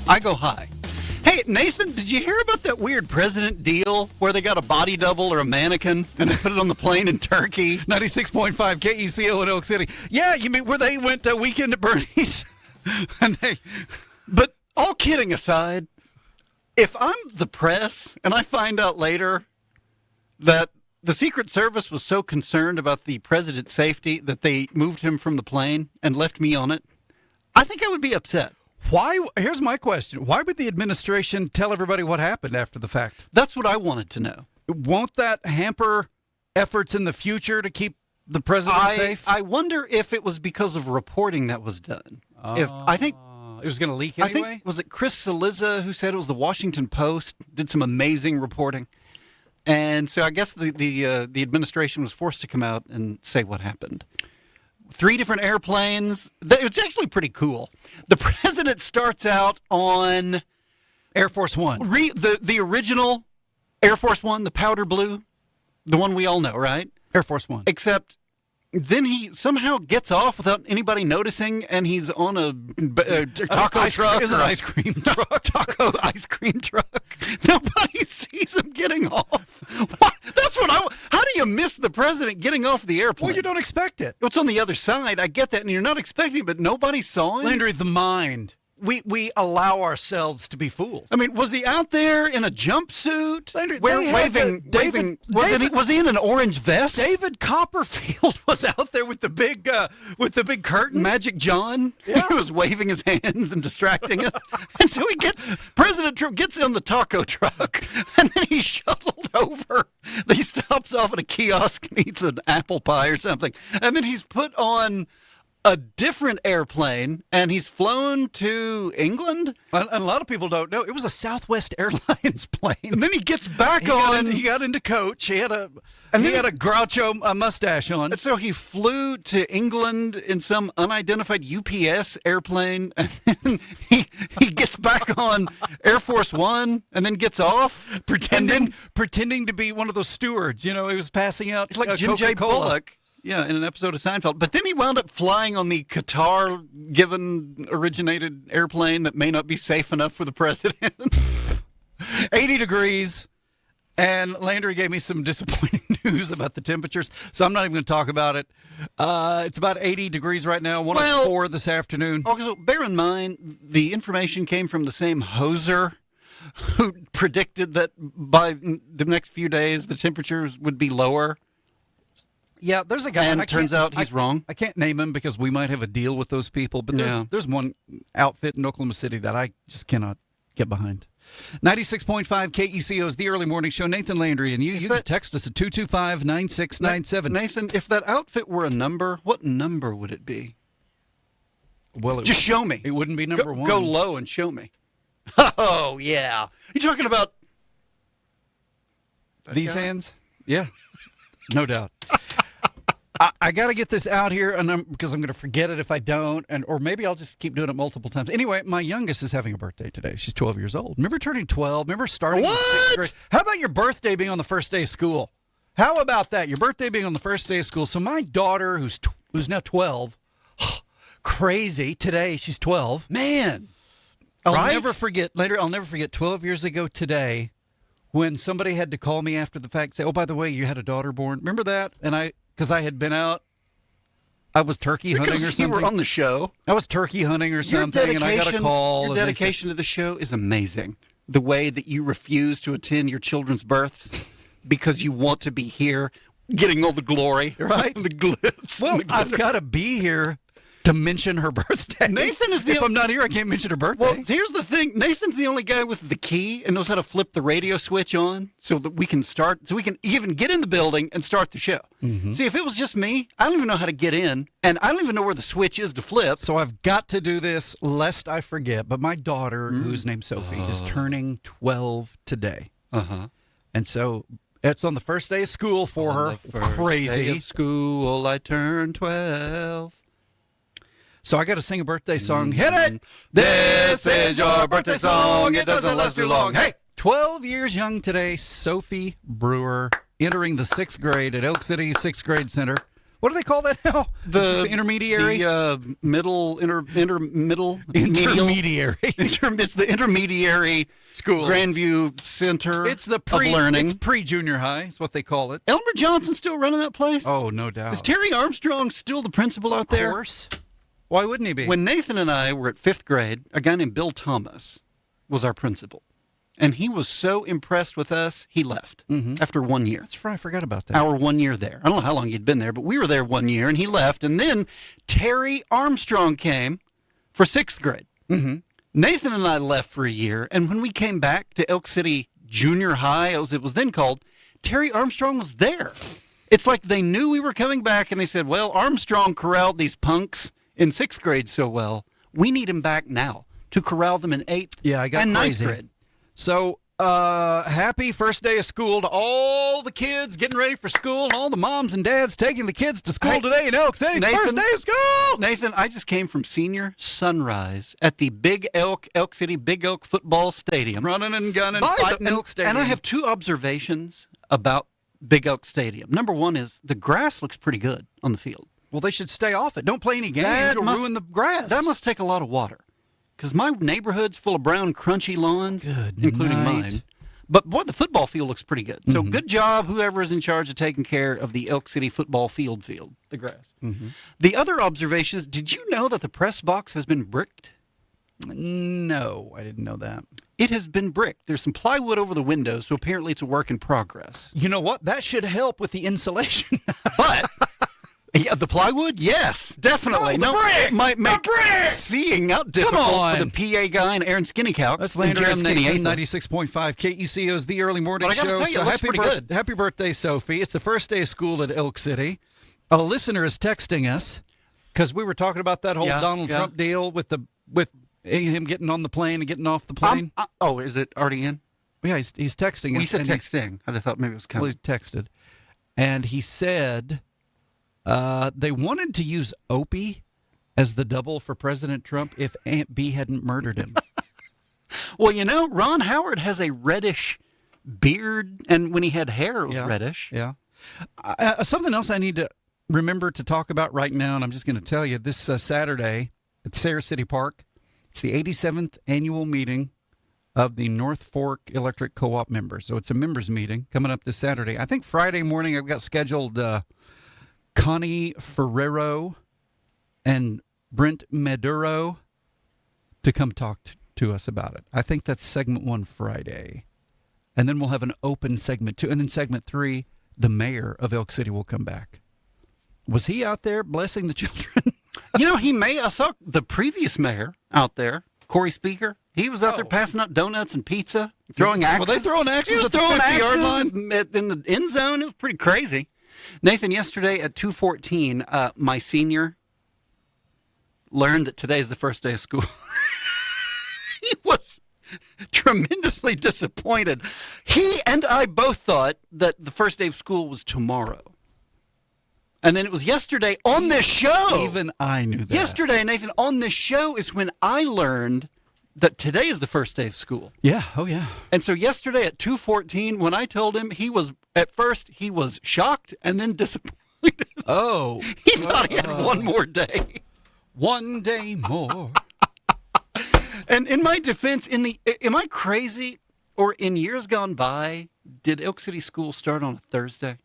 I go high. Hey, Nathan, did you hear about that weird president deal where they got a body double or a mannequin and they put it on the plane in Turkey? 96.5 KECO in Oak City. Yeah, you mean where they went weekend at Bernie's? But all kidding aside, if I'm the press and I find out later that the Secret Service was so concerned about the president's safety that they moved him from the plane and left me on it, I think I would be upset. Why? Here's my question. Why would the administration tell everybody what happened after the fact? That's what I wanted to know. Won't that hamper efforts in the future to keep the president safe? I wonder if it was because of reporting that was done. I think it was going to leak anyway? I think, was it Chris Cillizza who said it was the Washington Post, did some amazing reporting. And so I guess the administration was forced to come out and say what happened. 3 different airplanes. It's actually pretty cool. The president starts out on Air Force One. The original Air Force One, the powder blue, the one we all know, right? Air Force One. Except then he somehow gets off without anybody noticing, and he's on a taco truck. It's an ice cream truck. Taco ice cream truck. Nobody sees him getting off. What? That's what how do you miss the president getting off the airplane? Well, you don't expect it. It's on the other side. I get that, and you're not expecting it, but nobody saw him. Landry, the mind. We allow ourselves to be fooled. I mean, was he out there in a jumpsuit? Landry, waving? Was he in an orange vest? David Copperfield was out there with the big curtain. Magic John. Yeah. He was waving his hands and distracting us. And so President Trump gets on the taco truck, and then he's shuttled over. He stops off at a kiosk and eats an apple pie or something. And then he's put on a different airplane, and he's flown to England. And a lot of people don't know. It was a Southwest Airlines plane. And then he gets back he got into coach. He had a Groucho mustache on. And so he flew to England in some unidentified UPS airplane, and then he gets back on Air Force One, and then gets off, pretending to be one of those stewards. You know, he was passing out. It's like Jim J. Bullock. Yeah, in an episode of Seinfeld. But then he wound up flying on the Qatar-originated airplane that may not be safe enough for the president. 80 degrees. And Landry gave me some disappointing news about the temperatures, so I'm not even going to talk about it. It's about 80 degrees right now, 104 this afternoon. Okay, so bear in mind, the information came from the same hoser who predicted that by the next few days the temperatures would be lower. Yeah, there's a guy. And it turns out he's wrong. I can't name him because we might have a deal with those people. But there's one outfit in Oklahoma City that I just cannot get behind. 96.5 KECO is the early morning show. Nathan Landry, and you can text us at 225-9697. Nathan, if that outfit were a number, what number would it be? Well, just show me. It wouldn't be number one. Go low and show me. Oh, yeah. You talking about these hands? Yeah, no doubt. I got to get this out here, because I'm going to forget it if I don't, or maybe I'll just keep doing it multiple times. Anyway, my youngest is having a birthday today. She's 12 years old. Remember turning 12? Remember starting in 6th grade? How about your birthday being on the first day of school? How about that? Your birthday being on the first day of school. So my daughter, who's now 12, crazy, today she's 12. Man. I'll never forget 12 years ago today when somebody had to call me after the fact, say, oh, by the way, you had a daughter born. Remember that? And because I had been out, I was turkey hunting or something. You were on the show. I was turkey hunting or something, and I got a call. Your dedication to the show is amazing. The way that you refuse to attend your children's births because you want to be here getting all the glory. Right? The glitz. Well, I've got to be here to mention her birthday. Nathan is if I'm not here, I can't mention her birthday. Well, here's the thing. Nathan's the only guy with the key and knows how to flip the radio switch on so that we can start, so we can even get in the building and start the show. Mm-hmm. See, if it was just me, I don't even know how to get in, and I don't even know where the switch is to flip. So I've got to do this lest I forget. But my daughter, who's named Sophie, is turning 12 today. Uh-huh. And so it's on the first day of school for her. Crazy. Day of school, I turned 12. So I got to sing a birthday song. Hit it! This is your birthday song. It doesn't last too long. Hey! 12 years young today, Sophie Brewer, entering the 6th grade at Elk City 6th Grade Center. What do they call that now? Is this the intermediary? The middle, middle, intermediary. It's the intermediary School. Grandview Center It's the of Learning. It's pre-junior high. It's what they call it. Elmer Johnson still running that place? Oh, no doubt. Is Terry Armstrong still the principal out there? Of course. Why wouldn't he be? When Nathan and I were at 5th grade, a guy named Bill Thomas was our principal. And he was so impressed with us, he left after 1 year. That's right. I forgot about that. Our 1 year there. I don't know how long he'd been there, but we were there 1 year, and he left. And then Terry Armstrong came for 6th grade. Mm-hmm. Nathan and I left for a year, and when we came back to Elk City Junior High, as it was then called, Terry Armstrong was there. It's like they knew we were coming back, and they said, well, Armstrong corralled these punks in 6th grade so well, we need him back now to corral them in 8th and 9th grade. So, happy first day of school to all the kids getting ready for school and all the moms and dads taking the kids to school today in Elk City. First day of school! Nathan, I just came from senior sunrise at the Big Elk City Big Elk Football Stadium. Running and gunning by the Elk Stadium. And I have 2 observations about Big Elk Stadium. Number one is the grass looks pretty good on the field. Well, they should stay off it. Don't play any games or ruin the grass. That must take a lot of water. Because my neighborhood's full of brown, crunchy lawns, including mine. But, boy, the football field looks pretty good. So good job, whoever is in charge of taking care of the Elk City football field, the grass. The other observation is, did you know that the press box has been bricked? No, I didn't know that. It has been bricked. There's some plywood over the windows, so apparently it's a work in progress. You know what? That should help with the insulation. But... yeah, the plywood? Yes, definitely. Oh, brick! It might make seeing out difficult for the PA guy and Aaron Skinnycow. That's Landry and Nathan, 96.5 KECO's The Early Morning Show. But I got to tell you, it looks pretty good. Happy birthday, Sophie. It's the first day of school at Elk City. A listener is texting us because we were talking about that whole Donald Trump deal with him getting on the plane and getting off the plane. Is it already in? Yeah, he's texting us. He said texting. I thought maybe it was coming. Well, he texted. And he said... they wanted to use Opie as the double for President Trump if Aunt B hadn't murdered him. Well, you know, Ron Howard has a reddish beard, and when he had hair, it was reddish. Yeah. Something else I need to remember to talk about right now, and I'm just going to tell you, this Saturday at Sarah City Park, it's the 87th annual meeting of the North Fork Electric Co-op members. So it's a members meeting coming up this Saturday. I think Friday morning I've got scheduled... Connie Ferrero and Brent Maduro to come talk to us about it. I think that's segment 1 Friday. And then we'll have an open segment 2. And then segment 3, the mayor of Elk City will come back. Was he out there blessing the children? You know, I saw the previous mayor out there, Corey Speaker. He was out there passing out donuts and pizza, throwing axes. Were they throwing axes at the 50-yard line? In the end zone. It was pretty crazy. Nathan, yesterday at 2:14, my senior learned that today's the first day of school. He was tremendously disappointed. He and I both thought that the first day of school was tomorrow. And then it was yesterday on this show. Even I knew that. Yesterday, Nathan, on this show is when I learned that today is the first day of school. Yeah, oh yeah. And so yesterday at 2:14, when I told him, at first he was shocked and then disappointed. Oh. He thought he had one more day. One day more. And in my defense, am I crazy? Or in years gone by, did Elk City School start on a Thursday?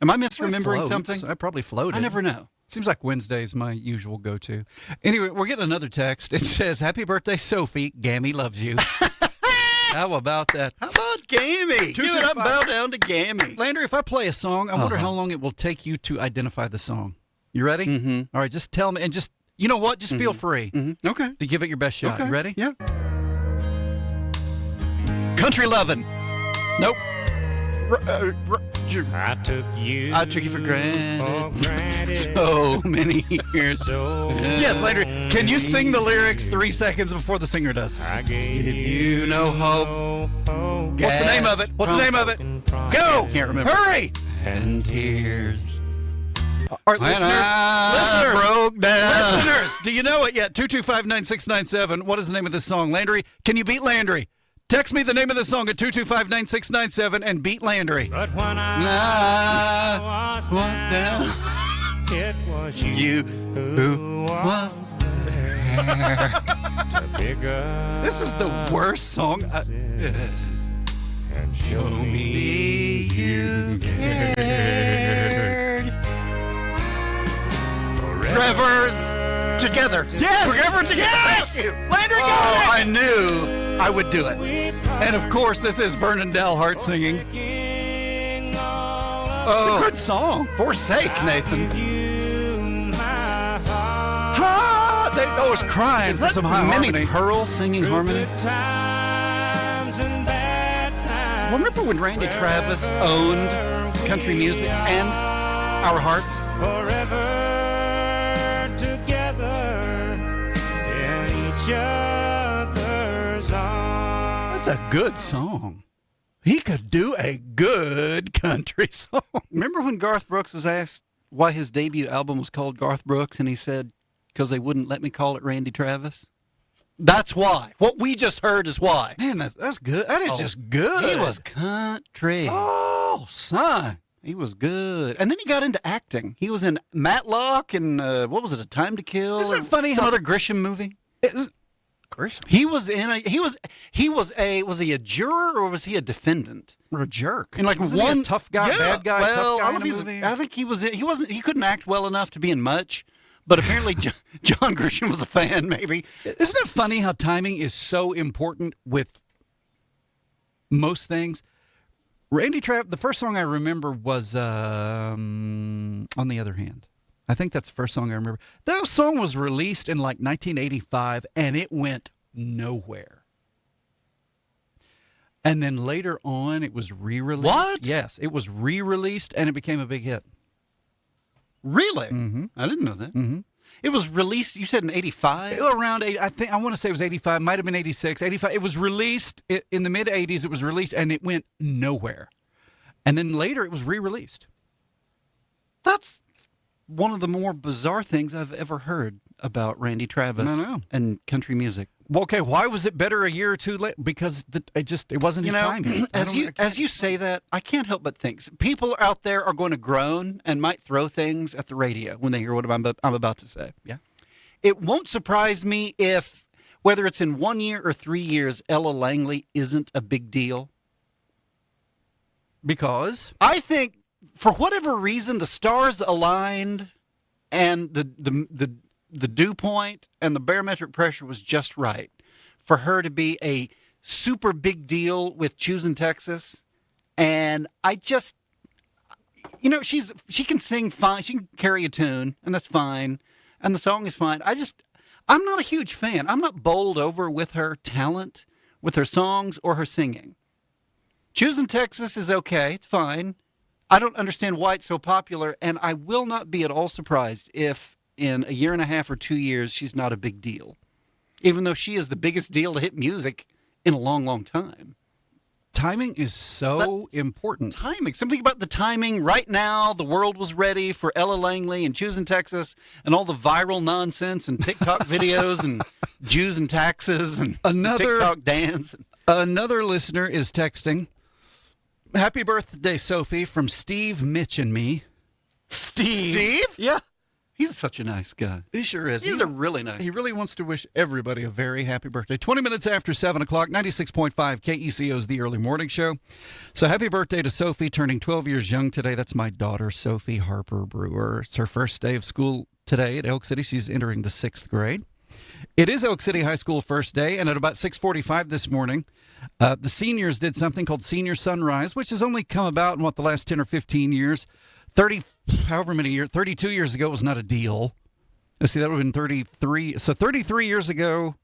Am I misremembering something? I probably floated. I never know. Seems like Wednesday is my usual go-to. Anyway, we're getting another text. It says, "Happy birthday, Sophie. Gammy loves you." How about that? How about Gammy? Give it up, bow down to Gammy. Landry, if I play a song, I wonder how long it will take you to identify the song. You ready? Mm-hmm. All right, just tell me. And just, you know what? Just feel free Okay. to give it your best shot. Okay. You ready? Yeah. Country Lovin'. Nope. I took you for granted. So many years. Yes, Landry. Can you sing the lyrics 3 seconds before the singer does? I gave You know hope. What's the name of it? What's the name of it? Go! Can't remember. Hurry! And tears. All right, listeners, broke down. listeners, do you know it yet? 225-9697. What is the name of this song? Landry, can you beat Landry? Text me the name of the song at 225-9697 and beat Landry. But when I was down, It was You who was there. to pick up This is the worst song. and show me you cared. Trevor's together. Yes! Forever together. Yes! Thank you. Landry got Oh, it! I knew I would do it. And of course, this is Vernon Dalhart singing. It's a good song. Forsake, Nathan. Ah, they always crying Is for that some high Minnie harmony. Pearl singing harmony? times and bad times. Remember when Randy Travis owned country music and our hearts? Forever together in each other's arms. That's a good song. He could do a good country song. Remember when Garth Brooks was asked why his debut album was called Garth Brooks, and he said, because they wouldn't let me call it Randy Travis? That's why. What we just heard is why. Man, that's good. That is just good. He was country. Oh, son. He was good. And then he got into acting. He was in Matlock and, what was it, A Time to Kill? Isn't it and funny some how- other Grisham movie? Grisham. He was in a, was he a juror or was he a defendant? Or a jerk. In like Wasn't he one a tough guy, bad guy, Well, tough guy I don't know in if a he's- movie? I think he couldn't act well enough to be in much, but apparently John Grisham was a fan, maybe. Isn't it funny how timing is so important with most things? Randy Travis, the first song I remember was On the Other Hand. I think that's the first song I remember. That song was released in like 1985, and it went nowhere. And then later on, it was re-released. What? Yes, it was re-released, and it became a big hit. Really? Mm-hmm. I didn't know that. Mm-hmm. It was released, you said in 85? Around, I want to say it was 85, might have been 86, 85. It was released in the mid-'80s. It was released, and it went nowhere. And then later, it was re-released. That's one of the more bizarre things I've ever heard about Randy Travis I know. and country music. Well, okay, why was it better a year or two late? Because it wasn't his time yet. as you say that, I can't help but think people out there are going to groan and might throw things at the radio when they hear what I'm about to say. Yeah. It won't surprise me if, whether it's in 1 year or 3 years, Ella Langley isn't a big deal. Because? I think, for whatever reason, the stars aligned and the dew point and the barometric pressure was just right for her to be a super big deal with Choosing Texas. And I just, she can sing fine. She can carry a tune, and that's fine. And the song is fine. I'm not a huge fan. I'm not bowled over with her talent, with her songs or her singing. Choosing Texas is okay. It's fine. I don't understand why it's so popular, and I will not be at all surprised if in a year and a half or 2 years she's not a big deal, even though she is the biggest deal to hit music in a long, long time. Timing is so important. Timing. Something about the timing. Right now, the world was ready for Ella Langley and Choosing Texas and all the viral nonsense and TikTok videos and Jews and taxes and TikTok dance. Another listener is texting, "Happy birthday, Sophie," from Steve, Mitch, and me. Steve? Yeah. He's such a nice guy. He sure is. He's a really nice He really wants to wish everybody a very happy birthday. 20 minutes after 7 o'clock, 96.5 KECO is the early morning show. So happy birthday to Sophie, turning 12 years young today. That's my daughter, Sophie Harper Brewer. It's her first day of school today at Elk City. She's entering the 6th grade. It is Elk City High School first day, and at about 6:45 this morning, the seniors did something called Senior Sunrise, which has only come about in, the last 10 or 15 years. 32 years ago, it was not a deal. Let's see, that would have been 33. So 33 years ago,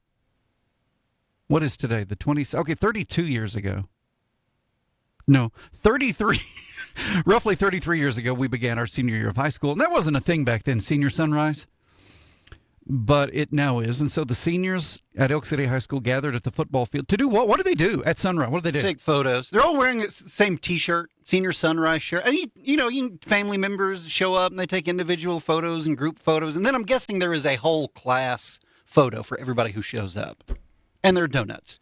what is today? The 20, okay, 32 years ago. No, 33, roughly 33 years ago, we began our senior year of high school. And that wasn't a thing back then, Senior Sunrise. But it now is. And so the seniors at Elk City High School gathered at the football field to do what? What do they do at sunrise? What do they do? Take photos. They're all wearing the same T-shirt, Senior Sunrise shirt. And family members show up and they take individual photos and group photos. And then I'm guessing there is a whole class photo for everybody who shows up. And there are donuts.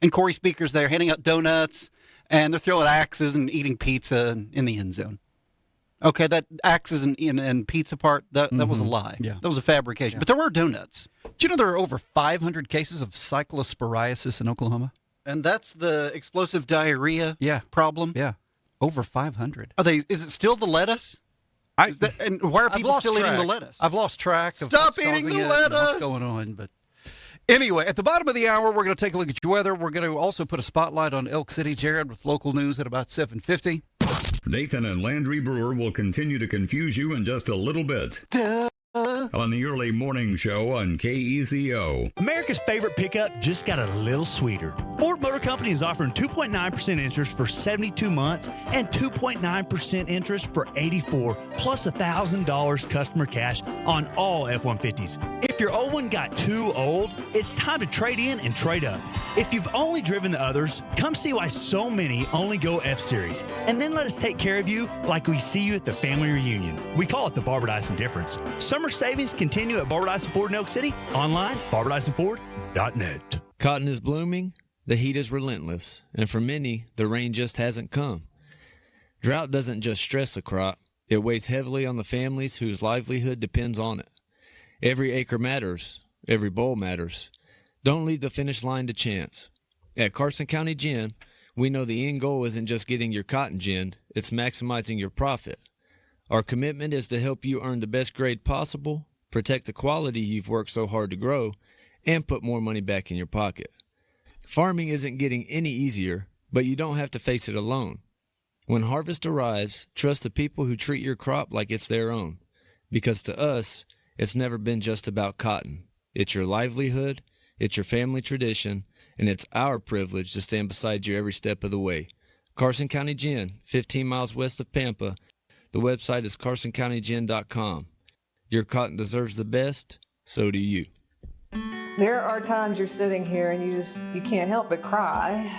And Corey Speaker's there handing out donuts. And they're throwing axes and eating pizza in the end zone. Okay, that axes and pizza part, that was a lie. Yeah. That was a fabrication. But there were donuts. Do you know there are over 500 cases of cyclosporiasis in Oklahoma? And that's the explosive diarrhea problem? Yeah. Over 500. Is it still the lettuce? And why are people still eating the lettuce? I've lost track of Stop what's eating causing the it and lettuce! what's going on. But anyway, at the bottom of the hour, we're going to take a look at your weather. We're going to also put a spotlight on Elk City, Jared, with local news at about 7:50. Nathan and Landry Brewer will continue to confuse you in just a little bit. On the early morning show on KECO. America's favorite pickup just got a little sweeter. Ford Motor Company is offering 2.9% interest for 72 months and 2.9% interest for 84, plus $1,000 customer cash on all F-150s. If your old one got too old, it's time to trade in and trade up. If you've only driven the others, come see why so many only go F-Series. And then let us take care of you like we see you at the family reunion. We call it the Barbara Dyson difference. Summer savings continue at Barbara Dyson Ford in Elk City. Online, BarbaraDysonFord.net. Cotton is blooming, the heat is relentless, and for many, the rain just hasn't come. Drought doesn't just stress a crop, it weighs heavily on the families whose livelihood depends on it. Every acre matters, every bowl matters. Don't leave the finish line to chance. At Carson County Gin, we know the end goal isn't just getting your cotton ginned, it's maximizing your profit. Our commitment is to help you earn the best grade possible, protect the quality you've worked so hard to grow, and put more money back in your pocket. Farming isn't getting any easier, but you don't have to face it alone. When harvest arrives, trust the people who treat your crop like it's their own. Because to us, it's never been just about cotton. It's your livelihood, it's your family tradition, and it's our privilege to stand beside you every step of the way. Carson County Gin, 15 miles west of Pampa. The website is carsoncountyGin.com. Your cotton deserves the best, so do you. There are times you're sitting here and you can't help but cry.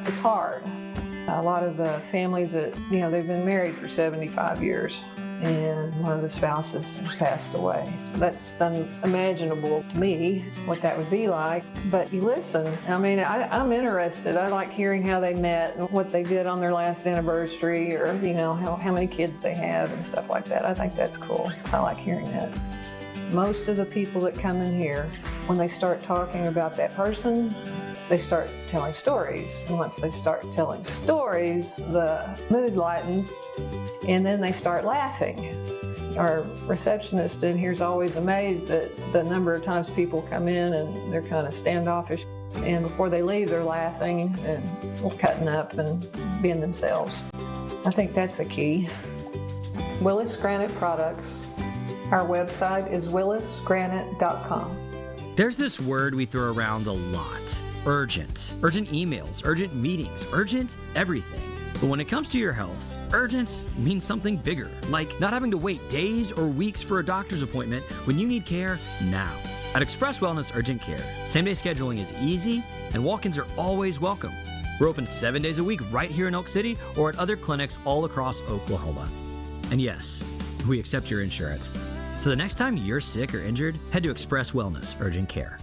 It's hard. A lot of the families that, they've been married for 75 years and one of the spouses has passed away. That's unimaginable to me, what that would be like. But you listen. I'm interested. I like hearing how they met and what they did on their last anniversary, or, how many kids they have and stuff like that. I think that's cool. I like hearing that. Most of the people that come in here, when they start talking about that person, they start telling stories. And once they start telling stories, the mood lightens, and then they start laughing. Our receptionist in here is always amazed at the number of times people come in and they're kind of standoffish. And before they leave, they're laughing and cutting up and being themselves. I think that's a key. Willis Granite Products. Our website is willisgranite.com. There's this word we throw around a lot. Urgent. Urgent emails, urgent meetings, urgent everything. But when it comes to your health, urgent means something bigger, like not having to wait days or weeks for a doctor's appointment when you need care now. At Express Wellness Urgent Care, same-day scheduling is easy and walk-ins are always welcome. We're open 7 days a week right here in Elk City or at other clinics all across Oklahoma. And yes, we accept your insurance. So the next time you're sick or injured, head to Express Wellness Urgent Care.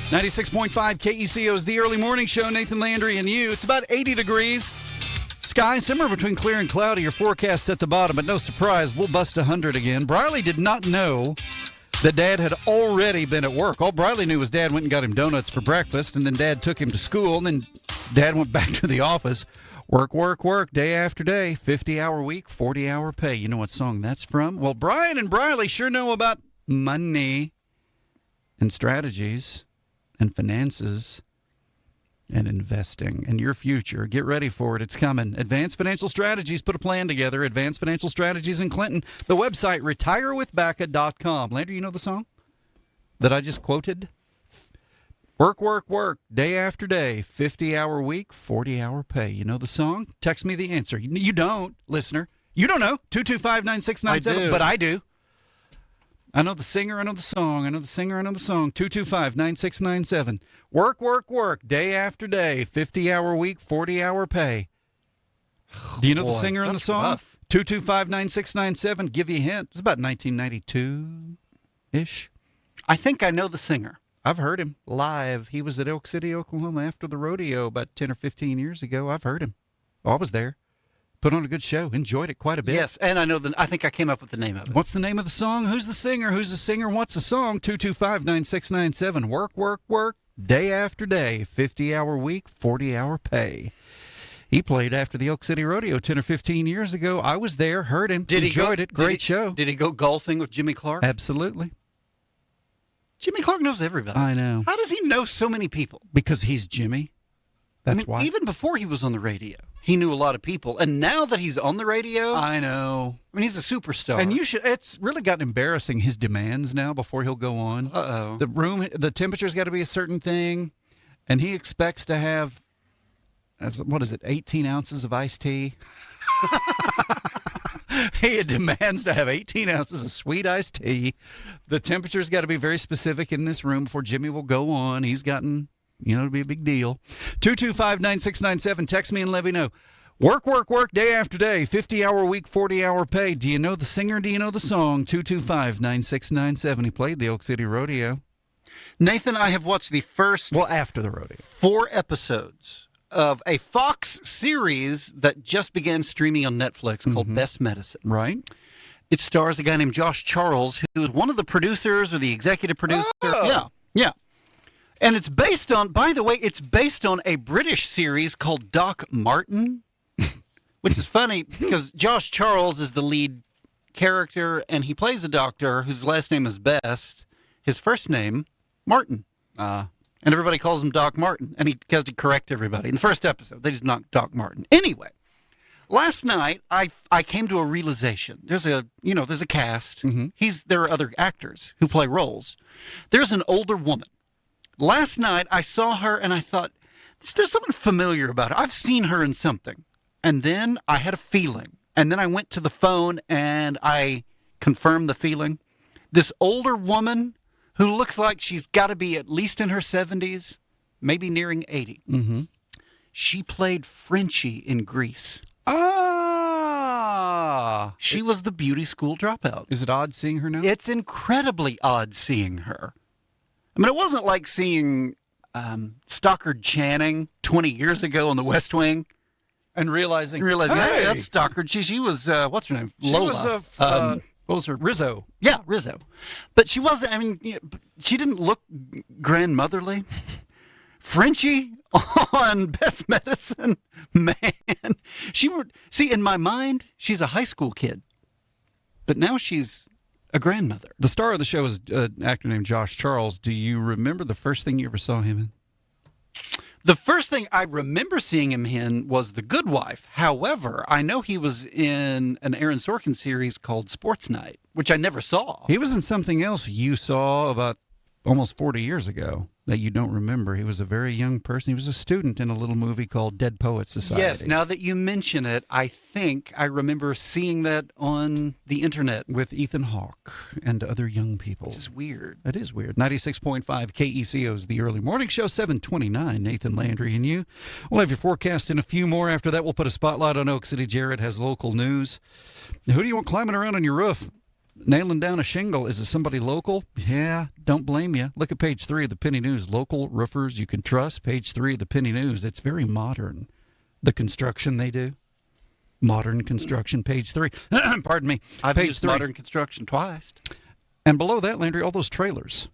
.5 KECO's The Early Morning Show. Nathan Landry and you. It's about 80 degrees. Sky somewhere between clear and cloudy. Your forecast at the bottom, but no surprise, we'll bust 100 again. Briley did not know that Dad had already been at work. All Briley knew was Dad went and got him donuts for breakfast, and then Dad took him to school, and then Dad went back to the office. Work, work, work, day after day. 50-hour week, 40-hour pay. You know what song that's from? Well, Brian and Briley sure know about money and strategies and finances and investing and your future. Get ready for it. It's coming. Advanced Financial Strategies put a plan together. Advanced Financial Strategies in Clinton. The website, retirewithbacca.com. Landry, you know the song that I just quoted? Work, work, work, day after day, 50-hour week, 40-hour pay. You know the song? Text me the answer. You don't, listener. You don't know. 225-9697, but I do. I know the singer, I know the song. I know the singer, I know the song. 225-9697. Work, work, work, day after day, 50-hour week, 40-hour pay. Do you know the singer and the song? 225-9697. Give you a hint. It's about 1992-ish. I think I know the singer. I've heard him live. He was at Elk City, Oklahoma after the rodeo about 10 or 15 years ago. I've heard him. Oh, I was there. Put on a good show. Enjoyed it quite a bit. Yes, and I think I came up with the name of it. What's the name of the song? Who's the singer? Who's the singer? What's the song? 225-9697. Work, work, work. Day after day. 50-hour week, 40-hour pay. He played after the Elk City Rodeo 10 or 15 years ago. I was there, heard him, enjoyed it. Great show. Did he go golfing with Jimmy Clark? Absolutely. Jimmy Clark knows everybody. I know. How does he know so many people? Because he's Jimmy. That's why. Even before he was on the radio, he knew a lot of people. And now that he's on the radio, I know. I mean, he's a superstar. And it's really gotten embarrassing, his demands now before he'll go on. Uh-oh. The temperature's got to be a certain thing, and he expects to have, 18 ounces of iced tea? He demands to have 18 ounces of sweet iced tea. The temperature's got to be very specific in this room before Jimmy will go on. He's gotten, to be a big deal. 225-9697. Text me and let me know. Work, work, work, day after day. 50-hour week, 40-hour pay. Do you know the singer? Do you know the song? 225-9697. He played the Elk City Rodeo. Nathan, I have watched the first after the rodeo. 4 episodes of a Fox series that just began streaming on Netflix called Best Medicine. Right. It stars a guy named Josh Charles, who is one of the producers or the executive producer. Oh. Yeah. And it's based on, by the way, it's based on a British series called Doc Martin, which is funny because Josh Charles is the lead character, and he plays a doctor whose last name is Best. His first name, Martin. And everybody calls him Doc Martin, and he has to correct everybody. In the first episode, they just knocked Doc Martin. Anyway, last night I came to a realization. There's a cast. There are other actors who play roles. There's an older woman. Last night I saw her and I thought, there's something familiar about her. I've seen her in something. And then I had a feeling. And then I went to the phone and I confirmed the feeling. This older woman who looks like she's got to be at least in her 70s, maybe nearing 80. Mm-hmm. She played Frenchie in Grease. She was the beauty school dropout. Is it odd seeing her now? It's incredibly odd seeing her. I mean, it wasn't like seeing Stockard Channing 20 years ago on The West Wing. And realizing, hey, that's Stockard. She was, what's her name? Lola. She was what was her? Rizzo. Yeah, Rizzo. But she wasn't, she didn't look grandmotherly. Frenchie on Best Medicine, man. In my mind, she's a high school kid. But now she's a grandmother. The star of the show is an actor named Josh Charles. Do you remember the first thing you ever saw him in? The first thing I remember seeing him in was The Good Wife. However, I know he was in an Aaron Sorkin series called Sports Night, which I never saw. He was in something else you saw about almost 40 years ago that you don't remember. He was a very young person. He was a student in a little movie called Dead Poets Society. Yes, now that you mention it, I think I remember seeing that on the internet. With Ethan Hawke and other young people. Which is weird. That is weird. 96.5 KECO's The Early Morning Show, 729. Nathan Landry and you. We'll have your forecast in a few more. After that, we'll put a spotlight on Oak City. Jared has local news. Who do you want climbing around on your roof? Nailing down a shingle. Is it somebody local? Yeah, don't blame you. Look at page 3 of the Penny News. Local roofers you can trust. Page 3 of the Penny News. It's very modern. The construction they do. Modern construction. Page 3. Pardon me. I've page used 3. modern construction twice. And below that, Landry, all those trailers.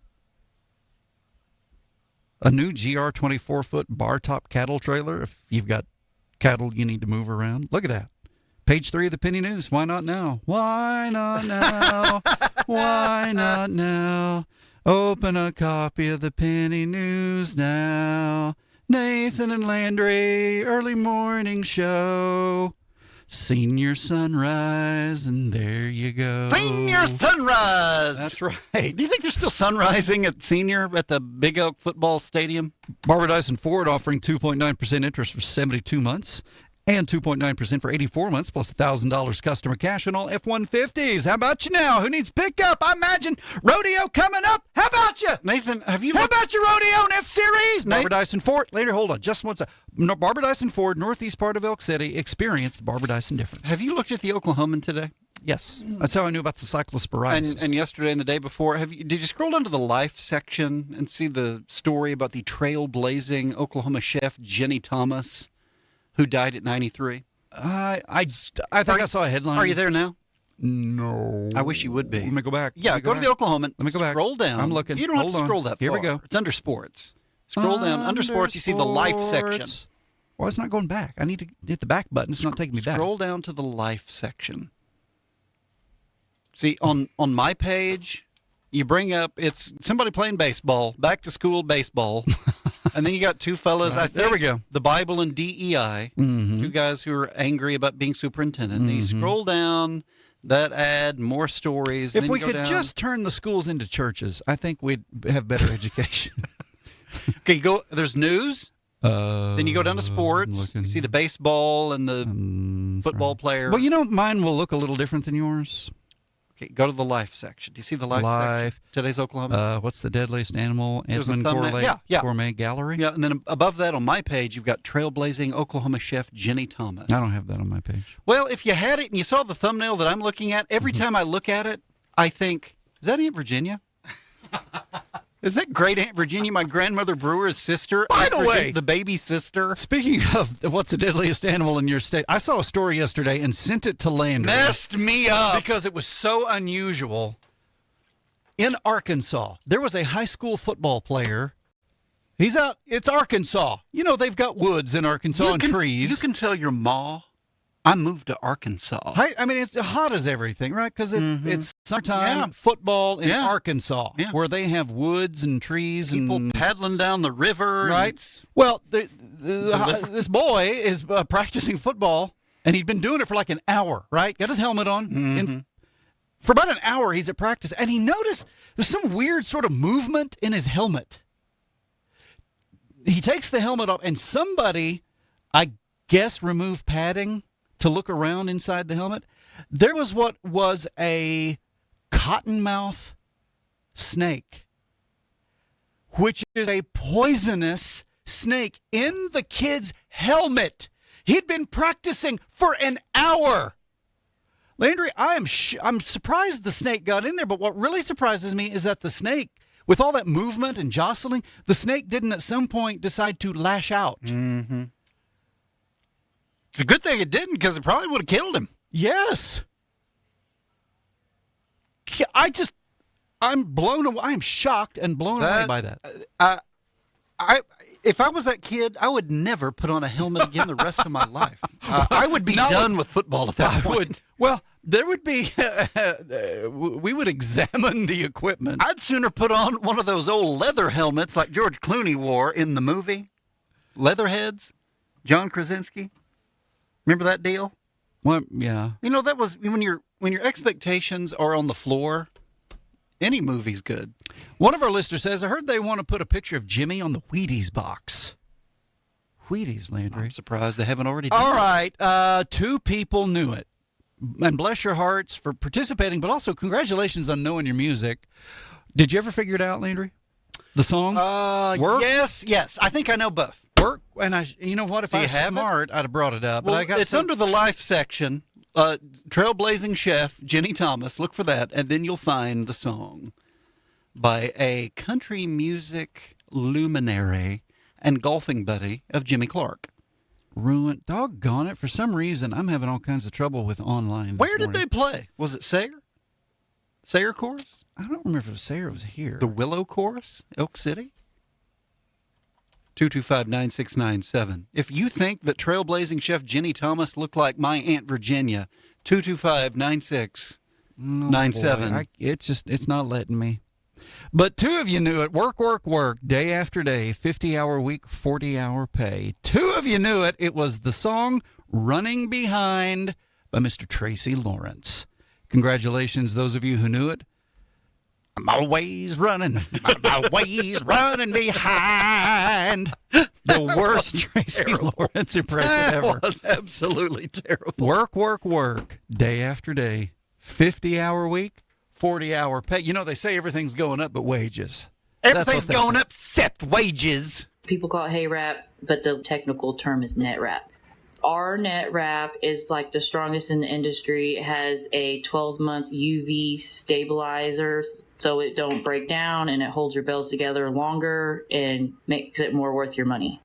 A new GR 24-foot bar top cattle trailer. If you've got cattle you need to move around. Look at that. Page 3 of the Penny News. Why not now? Why not now? Why not now? Open a copy of the Penny News now. Nathan and Landry, early morning show. Senior sunrise, and there you go. Senior sunrise! That's right. Do you think there's still sunrising at Senior at the Big Oak Football Stadium? Barbara Dyson Ford offering 2.9% interest for 72 months. And 2.9% for 84 months, plus $1,000 customer cash on all F-150s. How about you now? Who needs pickup? I imagine rodeo coming up. How about you? Nathan, have you How looked... about your rodeo and F-Series? Barbara Dyson Ford. Later, hold on. Just one second. No, Barbara Dyson Ford, northeast part of Elk City. Experience the Barbara Dyson difference. Have you looked at the Oklahoman today? Yes. That's how I knew about the cyclosporiasis. And yesterday and the day before, did you scroll down to the Life section and see the story about the trailblazing Oklahoma chef Jenny Thomas, who died at 93? I think I saw a headline. Are you there now? No. I wish you would be. Let me go back. Yeah, go to the Oklahoman. Let me go back. Scroll down. I'm looking. You don't have Hold to on. scroll that far. Here we go. It's under sports. Scroll down. Under sports, you see the Life section. Well, it's not going back. I need to hit the back button. It's not taking me back. Scroll down to the Life section. See, on my page, you bring up, it's somebody playing baseball, back to school baseball. And then you got two fellas, Right. I think, There we go. the Bible and DEI, two guys who are angry about being superintendent. And you scroll down, that ad, more stories. If then we you go could down. just turn the schools into churches, I think we'd have better education. Okay, there's news. Then you go down to sports. You see the baseball and the football player. Well, you know, mine will look a little different than yours. Okay, go to the Life section. Do you see the Life section? Today's Oklahoma. What's the deadliest animal? There's a Edmund thumbnail. Yeah. Gourmet Gallery? Yeah, and then above that on my page, you've got trailblazing Oklahoma chef Jenny Thomas. I don't have that on my page. Well, if you had it and you saw the thumbnail that I'm looking at, every time I look at it, I think, is that Aunt Virginia? Is that great Aunt Virginia, my grandmother Brewer's sister? By Aunt the Virginia, way, the baby sister. Speaking of what's the deadliest animal in your state, I saw a story yesterday and sent it to Landry. Messed me up. Because it was so unusual. In Arkansas, there was a high school football player. He's out. It's Arkansas. You know, they've got woods in Arkansas and trees. You can tell your ma, I moved to Arkansas. I mean, it's hot as everything, right? Because it's summertime football in Arkansas, where they have woods and trees. People and paddling down the river. Right. Well, this boy is practicing football, and he'd been doing it for like an hour, right? Got his helmet on. And for about an hour, he's at practice, and he noticed there's some weird sort of movement in his helmet. He takes the helmet off, and somebody, I guess, removed padding to look around inside the helmet. There was what was a cottonmouth snake, which is a poisonous snake, in the kid's helmet. He'd been practicing for an hour. Landry, I'm surprised the snake got in there, but what really surprises me is that the snake, with all that movement and jostling, the snake didn't at some point decide to lash out. Mm-hmm. It's a good thing it didn't, because it probably would have killed him. Yes. I'm blown away. I'm shocked and blown away by that. If I was that kid, I would never put on a helmet again the rest of my life. I would be done with football at that point. Well, there would be, we would examine the equipment. I'd sooner put on one of those old leather helmets like George Clooney wore in the movie. Leatherheads, John Krasinski. Remember that deal? Well, yeah. You know, that was when your expectations are on the floor, any movie's good. One of our listeners says, I heard they want to put a picture of Jimmy on the Wheaties box. Wheaties, Landry. I'm surprised they haven't already done All right. Two people knew it. And bless your hearts for participating, but also congratulations on knowing your music. Did you ever figure it out, Landry? The song? Work? Yes. I think I know both. Work, and you know what? If I was smart, I'd have brought it up. Well, but I got it's under the Life section. Trailblazing chef Jenny Thomas. Look for that, and then you'll find the song by a country music luminary and golfing buddy of Jimmy Clark. Ruined. Doggone it! For some reason, I'm having all kinds of trouble with online. Where did they play? Was it Sayre? Sayre Chorus? I don't remember if it was Sayre or it was here. The Willow Chorus, Elk City. 225-9697. If you think that trailblazing chef Jenny Thomas looked like my Aunt Virginia, 225-9697. It's not letting me. But two of you knew it. Work, day after day, 50-hour week, 40-hour pay. Two of you knew it. It was the song Running Behind by Mr. Tracy Lawrence. Congratulations, those of you who knew it. I'm always running behind. The worst Tracy Lawrence impression ever. That was absolutely terrible. Work, day after day, 50-hour week, 40-hour pay. You know, they say everything's going up but wages. Everything's going up except wages. People call it hay wrap, but the technical term is net wrap. Our net wrap is like the strongest in the industry. It has a 12-month UV stabilizer so it don't break down, and it holds your bells together longer and makes it more worth your money.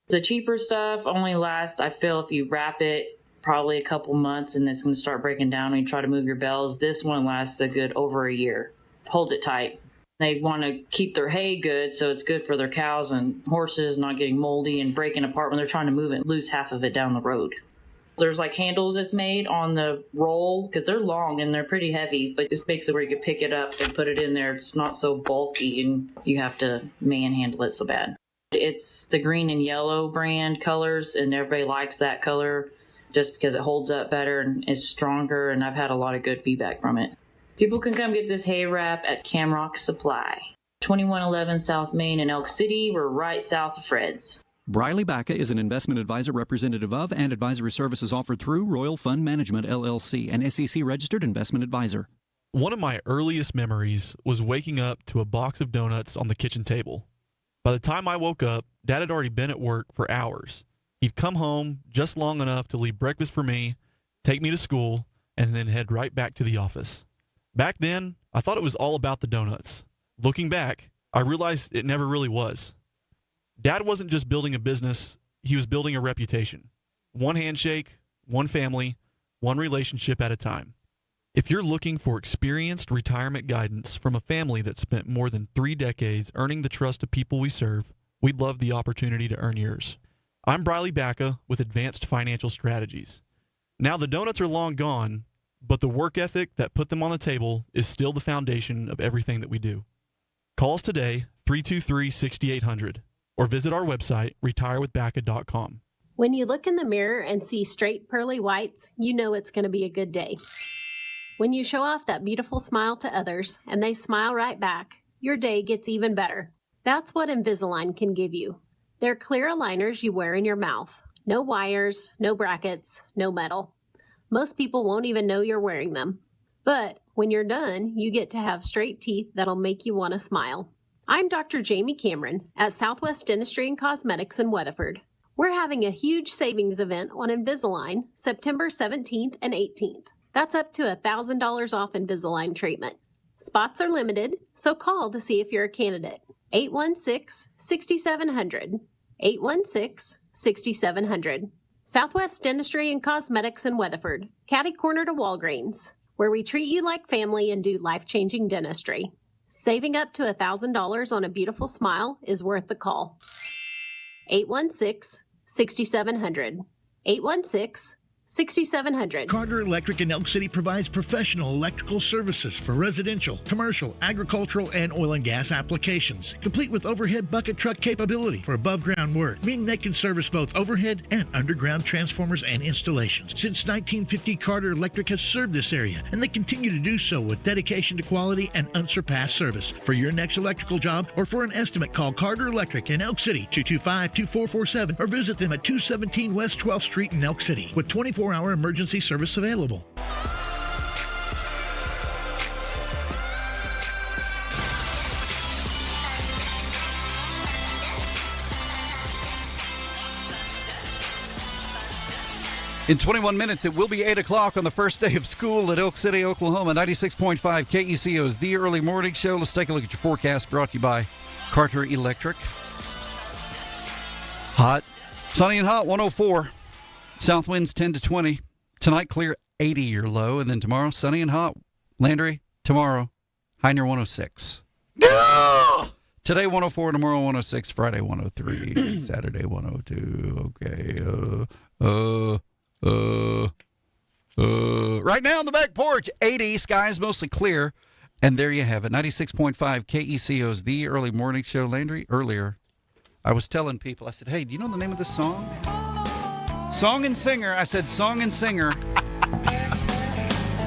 The cheaper stuff only lasts, I feel, if you wrap it, probably a couple months, and it's going to start breaking down when you try to move your bells. This one lasts a good over a year. Holds it tight. They want to keep their hay good, so it's good for their cows and horses not getting moldy and breaking apart when they're trying to move it and lose half of it down the road. There's like handles that's made on the roll because they're long and they're pretty heavy, but this makes it where you can pick it up and put it in there. It's not so bulky and you have to manhandle it so bad. It's the green and yellow brand colors, and everybody likes that color just because it holds up better and is stronger, and I've had a lot of good feedback from it. People can come get this hay wrap at Camrock Supply, 2111 South Main in Elk City. We're right south of Fred's. Briley Bacca is an investment advisor representative of and advisory services offered through Royal Fund Management, LLC, an SEC-registered investment advisor. One of my earliest memories was waking up to a box of donuts on the kitchen table. By the time I woke up, Dad had already been at work for hours. He'd come home just long enough to leave breakfast for me, take me to school, and then head right back to the office. Back then, I thought it was all about the donuts. Looking back, I realized it never really was. Dad wasn't just building a business, he was building a reputation. One handshake, one family, one relationship at a time. If you're looking for experienced retirement guidance from a family that spent more than 3 decades earning the trust of people we serve, we'd love the opportunity to earn yours. I'm Briley Bacca with Advanced Financial Strategies. Now the donuts are long gone, but the work ethic that put them on the table is still the foundation of everything that we do. Call us today, 323-6800, or visit our website, retirewithbacca.com. When you look in the mirror and see straight pearly whites, you know it's going to be a good day. When you show off that beautiful smile to others and they smile right back, your day gets even better. That's what Invisalign can give you. They're clear aligners you wear in your mouth. No wires, no brackets, no metal. Most people won't even know you're wearing them. But when you're done, you get to have straight teeth that'll make you want to smile. I'm Dr. Jamie Cameron at Southwest Dentistry and Cosmetics in Weatherford. We're having a huge savings event on Invisalign September 17th and 18th. That's up to $1,000 off Invisalign treatment. Spots are limited, so call to see if you're a candidate. 816-6700. 816-6700. Southwest Dentistry and Cosmetics in Weatherford, catty corner to Walgreens, where we treat you like family and do life-changing dentistry. Saving up to $1,000 on a beautiful smile is worth the call. 816-6700. 816-6700. Carter Electric in Elk City provides professional electrical services for residential, commercial, agricultural, and oil and gas applications, complete with overhead bucket truck capability for above-ground work, meaning they can service both overhead and underground transformers and installations. Since 1950, Carter Electric has served this area, and they continue to do so with dedication to quality and unsurpassed service. For your next electrical job or for an estimate, call Carter Electric in Elk City, 225-2447, or visit them at 217 West 12th Street in Elk City, with 24-hour emergency service available. In 21 minutes, it will be 8 o'clock on the first day of school at Elk City, Oklahoma. 96.5 KECO is the early morning show. Let's take a look at your forecast, brought to you by Carter Electric. Hot, sunny and hot, 104. South winds 10 to 20. Tonight, clear, 80 your low. And then tomorrow, sunny and hot. Landry, tomorrow, high near 106. Today, 104. Tomorrow, 106. Friday, 103. Saturday, 102. Okay. Right now on the back porch, 80. Skies mostly clear. And there you have it. 96.5 KECO is the early morning show. Landry, earlier, I was telling people, I said, hey, do you know the name of this song? Song and singer. I said song and singer.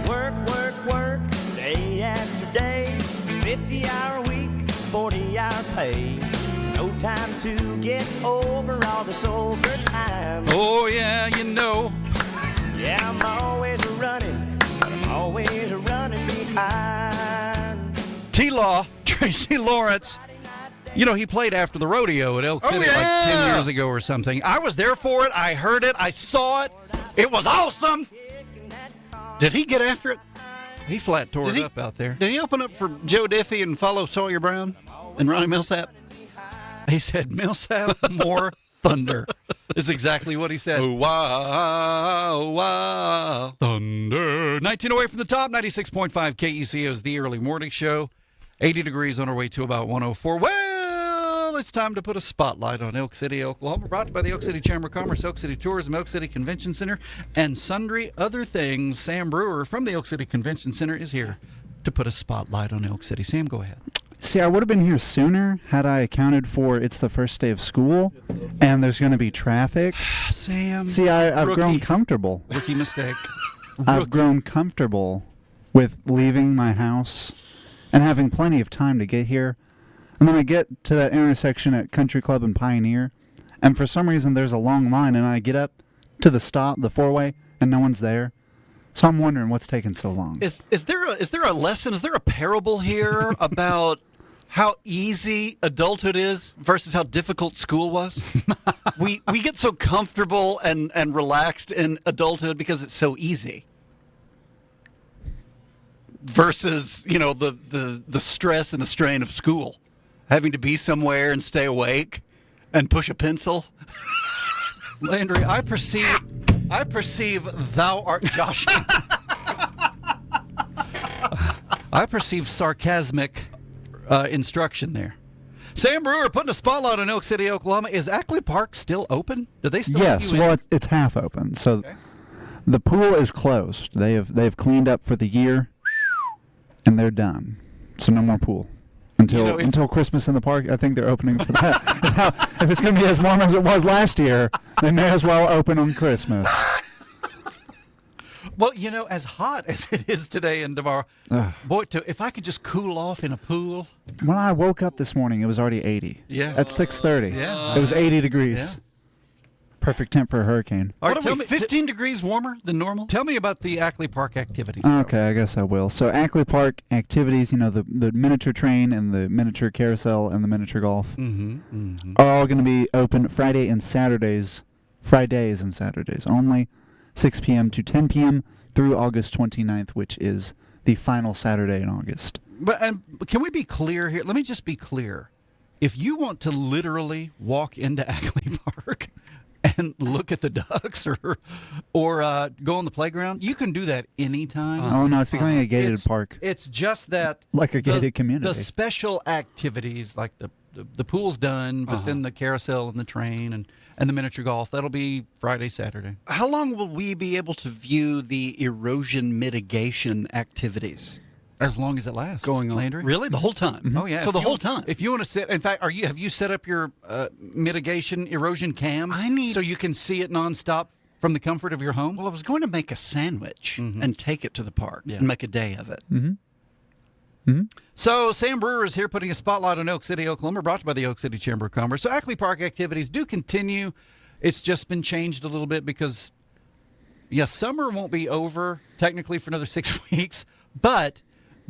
Work, work, work, day after day, 50-hour week, 40-hour pay. No time to get over all this overtime. Oh, yeah, you know. Yeah, I'm always running, but I'm always running behind. T-Law, Tracy Lawrence. You know, he played after the rodeo at Elk City like 10 years ago or something. I was there for it. I heard it. I saw it. It was awesome. Did he get after it? He flat tore it up out there. Did he open up for Joe Diffie and follow Sawyer Brown and Ronnie Millsap? He said, Millsap, more thunder. Is exactly what he said. Oh, wow, wow. Thunder. 19 away from the top, 96.5 KECO is the early morning show. 80 degrees on our way to about 104. Well, it's time to put a spotlight on Elk City, Oklahoma. Brought to you by the Elk City Chamber of Commerce, Elk City Tourism, Elk City Convention Center, and sundry other things. Sam Brewer from the Elk City Convention Center is here to put a spotlight on Elk City. Sam, go ahead. See, I would have been here sooner had I accounted for it's the first day of school and there's going to be traffic. Sam. See, I've grown comfortable. Rookie mistake. I've grown comfortable with leaving my house and having plenty of time to get here. And then I get to that intersection at Country Club and Pioneer, and for some reason there's a long line, and I get up to the stop, the four-way, and no one's there. So I'm wondering what's taking so long. Is there a lesson? Is there a parable here about how easy adulthood is versus how difficult school was? we get so comfortable and relaxed in adulthood because it's so easy. Versus, you know, the stress and the strain of school. Having to be somewhere and stay awake and push a pencil. Landry, I perceive thou art joshing. I perceive sarcasmic instruction there. Sam Brewer putting a spotlight on Elk City, Oklahoma. Is Ackley Park still open? Do they still? Yes, well, it's half open. So the pool is closed. They've cleaned up for the year, and they're done. So no more pool. Until Christmas in the park, I think they're opening for that. If it's going to be as warm as it was last year, they may as well open on Christmas. Well, you know, as hot as it is today and tomorrow, boy, if I could just cool off in a pool. When I woke up this morning, it was already 80. Yeah. At 6:30. Yeah. It was 80 degrees. Yeah. Perfect temp for a hurricane. All right, What are we, 15 degrees warmer than normal? Tell me about the Ackley Park activities. Okay, I guess I will. So Ackley Park activities, you know, the miniature train and the miniature carousel and the miniature golf are all going to be open Fridays and Saturdays only, 6 p.m. to 10 p.m. through August 29th, which is the final Saturday in August. But can we be clear here? Let me just be clear. If you want to literally walk into Ackley Park and look at the ducks or go on the playground, you can do that anytime. Oh, no, it's becoming a gated park. It's just that... Like a gated community. The special activities, like the pool's done, but then the carousel and the train and the miniature golf, that'll be Friday, Saturday. How long will we be able to view the erosion mitigation activities? As long as it lasts. Going on. Landry? Really? The whole time? Mm-hmm. Oh, yeah. So the whole time? If you want to sit... In fact, have you set up your mitigation erosion cam so you can see it nonstop from the comfort of your home? Well, I was going to make a sandwich and take it to the park and make a day of it. So Sam Brewer is here putting a spotlight on Elk City, Oklahoma, brought to you by the Elk City Chamber of Commerce. So Ackley Park activities do continue. It's just been changed a little bit because, summer won't be over technically for another 6 weeks, but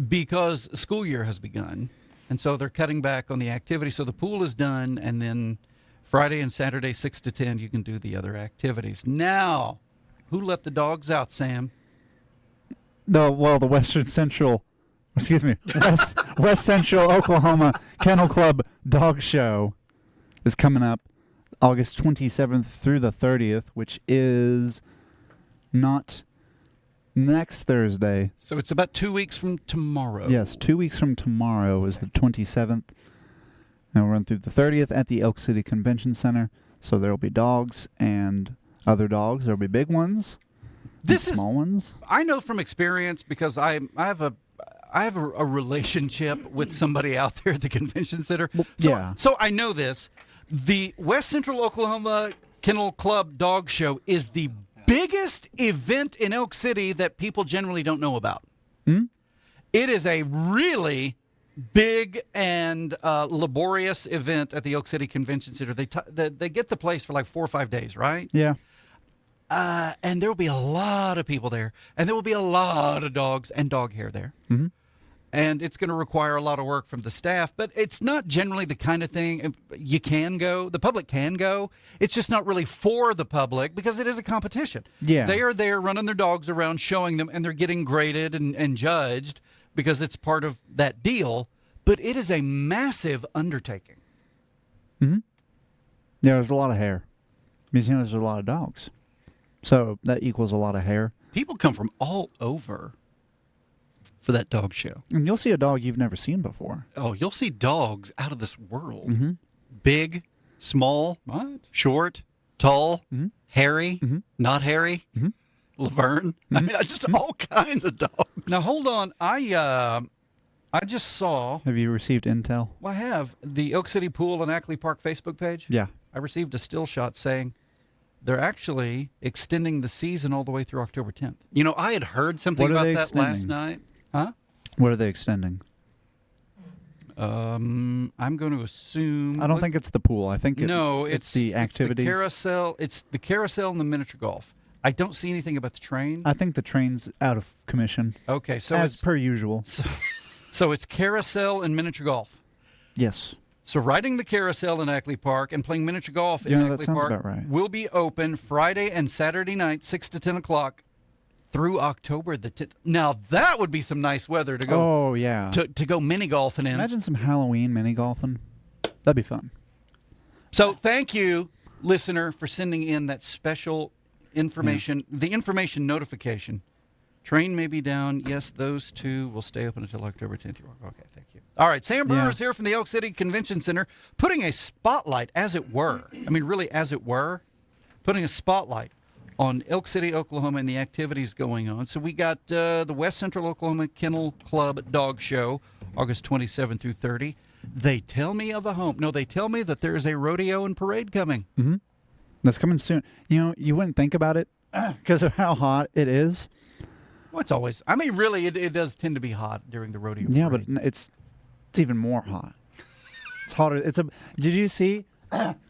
because school year has begun, and so they're cutting back on the activity. So the pool is done, and then Friday and Saturday, 6 to 10, you can do the other activities. Now, who let the dogs out, Sam? No, well, the West Central Oklahoma Kennel Club Dog Show is coming up August 27th through the 30th, which is not next Thursday. So it's about 2 weeks from tomorrow. Yes, 2 weeks from tomorrow is the 27th. And we'll run through the 30th at the Elk City Convention Center. So there will be dogs and other dogs. There will be big ones, small ones. I know from experience because I have a relationship with somebody out there at the convention center. So I know this. The West Central Oklahoma Kennel Club Dog Show is the biggest event in Elk City that people generally don't know about. It is a really big and laborious event at the Elk City Convention Center. They get the place for like 4 or 5 days, right? Yeah. And there will be a lot of people there, and there will be a lot of dogs and dog hair there. and it's going to require a lot of work from the staff, but it's not generally the kind of thing you can go. The public can go. It's just not really for the public because it is a competition. Yeah. They are there running their dogs around, showing them, and they're getting graded and judged because it's part of that deal, but it is a massive undertaking. Mm-hmm. Yeah, there's a lot of hair. There's a lot of dogs. So that equals a lot of hair. People come from all over for that dog show. And you'll see a dog you've never seen before. Oh, you'll see dogs out of this world. Mm-hmm. Big, small, short, tall, hairy, not hairy, Laverne. I mean, just all kinds of dogs. Now, hold on. I just saw. Have you received intel? Well, I have. The Oak City Pool and Ackley Park Facebook page. Yeah. I received a still shot saying they're actually extending the season all the way through October 10th. You know, I had heard something about that last night. Huh? What are they extending? I'm going to assume. I don't think it's the pool. I think it's the activities. It's the carousel. It's the carousel and the miniature golf. I don't see anything about the train. I think the train's out of commission. Okay, so as per usual. So it's carousel and miniature golf. Yes. So riding the carousel in Ackley Park and playing miniature golf in that Ackley sounds Park about right. will be open Friday and Saturday night, 6 to 10 o'clock, through October the 10th. Now, that would be some nice weather to go. Oh, yeah. To go mini golfing in. Imagine some Halloween mini golfing. That'd be fun. So thank you, listener, for sending in that special information, the information notification. Train may be down. Yes, those two will stay open until October 10th. Okay, thank you. All right, Sam Brewer is here from the Elk City Convention Center, putting a spotlight, as it were. I mean, really, as it were, putting a spotlight on Elk City, Oklahoma, and the activities going on. So we got the West Central Oklahoma Kennel Club Dog Show, August 27 through 30. They tell me of a home. No, they tell me that there is a rodeo and parade coming. Mm-hmm. That's coming soon. You know, you wouldn't think about it because of how hot it is. Well, it's always. I mean, really, it does tend to be hot during the rodeo. Yeah, parade. but it's even more hot. It's hotter. Did you see?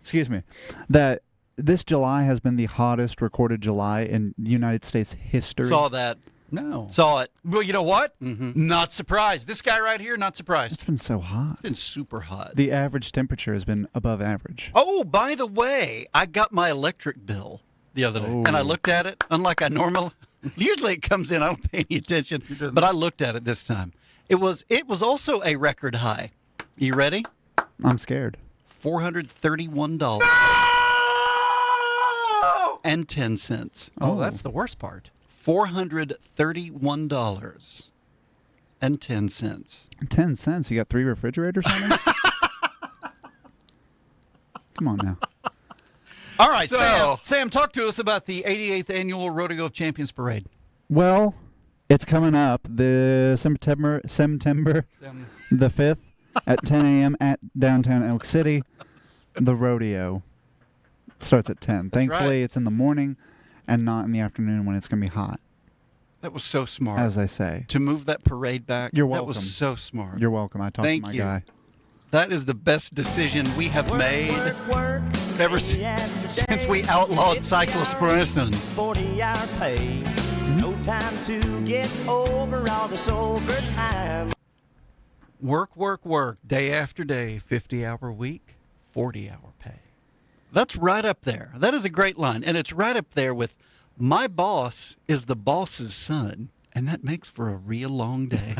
Excuse me. That this July has been the hottest recorded July in United States history. Saw that. No. Saw it. Well, you know what? Not surprised. This guy right here, not surprised. It's been so hot. It's been super hot. The average temperature has been above average. Oh, by the way, I got my electric bill the other day, and I looked at it. Unlike I normally, usually it comes in, I don't pay any attention, but I looked at it this time. It was also a record high. You ready? I'm scared. $431 and 10 cents. Oh, that's the worst part. $431 and 10 cents. 10 cents? You got 3 refrigerators on it? Come on now. All right, So- Sam, talk to us about the 88th Annual Rodeo of Champions Parade. Well, it's coming up the September the 5th at 10 a.m. at downtown Elk City. The rodeo starts at 10. Thankfully, it's in the morning and not in the afternoon when it's going to be hot. That was so smart. As I say. To move that parade back. You're welcome. That was so smart. You're welcome. I talked Thank to my you. guy. That is the best decision we have made ever since we outlawed cyclosporin. 40-hour pay. No time to get over all this overtime. Work, work, work, day after day, 50-hour week, 40-hour pay. That's right up there. That is a great line. And it's right up there with, my boss is the boss's son, and that makes for a real long day.